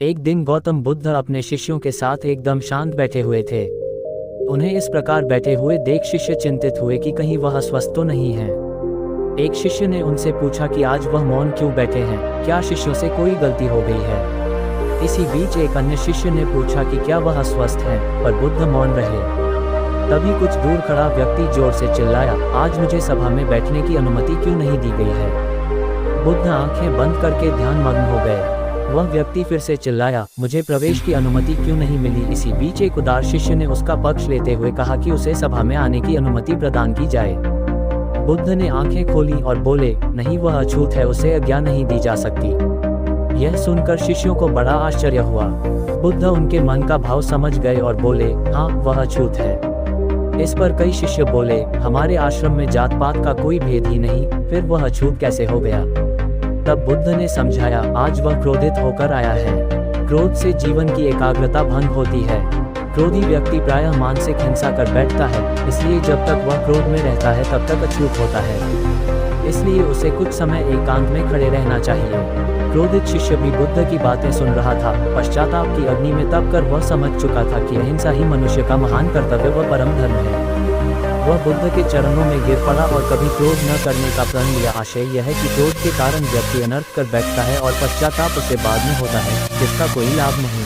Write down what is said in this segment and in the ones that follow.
एक दिन गौतम बुद्ध अपने शिष्यों के साथ एकदम शांत बैठे हुए थे। उन्हें इस प्रकार बैठे हुए देख शिष्य चिंतित हुए कि कहीं वह अस्वस्थ तो नहीं हैं। एक शिष्य ने उनसे पूछा कि आज वह मौन क्यों बैठे हैं, क्या शिष्यों से कोई गलती हो गई है। इसी बीच एक अन्य शिष्य ने पूछा कि क्या वह अस्वस्थ हैं, पर बुद्ध मौन रहे। तभी कुछ दूर खड़ा व्यक्ति जोर से चिल्लाया, आज मुझे सभा में बैठने की अनुमति क्यों नहीं दी गई है। बुद्ध आंखें बंद करके ध्यान मग्न हो गए। वह व्यक्ति फिर से चिल्लाया, मुझे प्रवेश की अनुमति क्यों नहीं मिली। इसी बीच एक उदार शिष्य ने उसका पक्ष लेते हुए कहा कि उसे सभा में आने की अनुमति प्रदान की जाए। बुद्ध ने आंखें खोली और बोले, नहीं, वह अछूत है, उसे आज्ञा नहीं दी जा सकती। यह सुनकर शिष्यों को बड़ा आश्चर्य हुआ। बुद्ध उनके मन का भाव समझ गए और बोले, हाँ, वह अछूत है। इस पर कई शिष्य बोले, हमारे आश्रम में जात पात का कोई भेद ही नहीं, फिर वह अछूत कैसे हो गया। तब बुद्ध ने समझाया, आज वह क्रोधित होकर आया है। क्रोध से जीवन की एकाग्रता भंग होती है। क्रोधी व्यक्ति प्रायः मानसिक हिंसा कर बैठता है, इसलिए जब तक वह क्रोध में रहता है तब तक अछूत होता है। इसलिए उसे कुछ समय एकांत में खड़े रहना चाहिए। क्रोधित शिष्य भी बुद्ध की बातें सुन रहा था। पश्चाताप की अग्नि में तप कर वह समझ चुका था कि अहिंसा ही मनुष्य का महान कर्तव्य व परम धर्म है। वह बुद्ध के चरणों में गिर पड़ा और कभी क्रोध न करने का प्रण लिया। आशय यह है कि क्रोध के कारण व्यक्ति अनर्थ कर बैठता है और पश्चाताप उसे बाद में होता है, जिसका कोई लाभ नहीं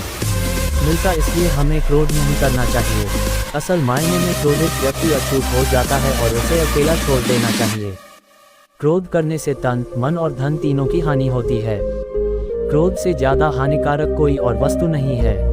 मिलता। इसलिए हमें क्रोध नहीं करना चाहिए। असल मायने में क्रोधित व्यक्ति अछूत हो जाता है और उसे अकेला छोड़ देना चाहिए। क्रोध करने से तन, मन और धन तीनों की हानि होती है। क्रोध से ज्यादा हानिकारक कोई और वस्तु नहीं है।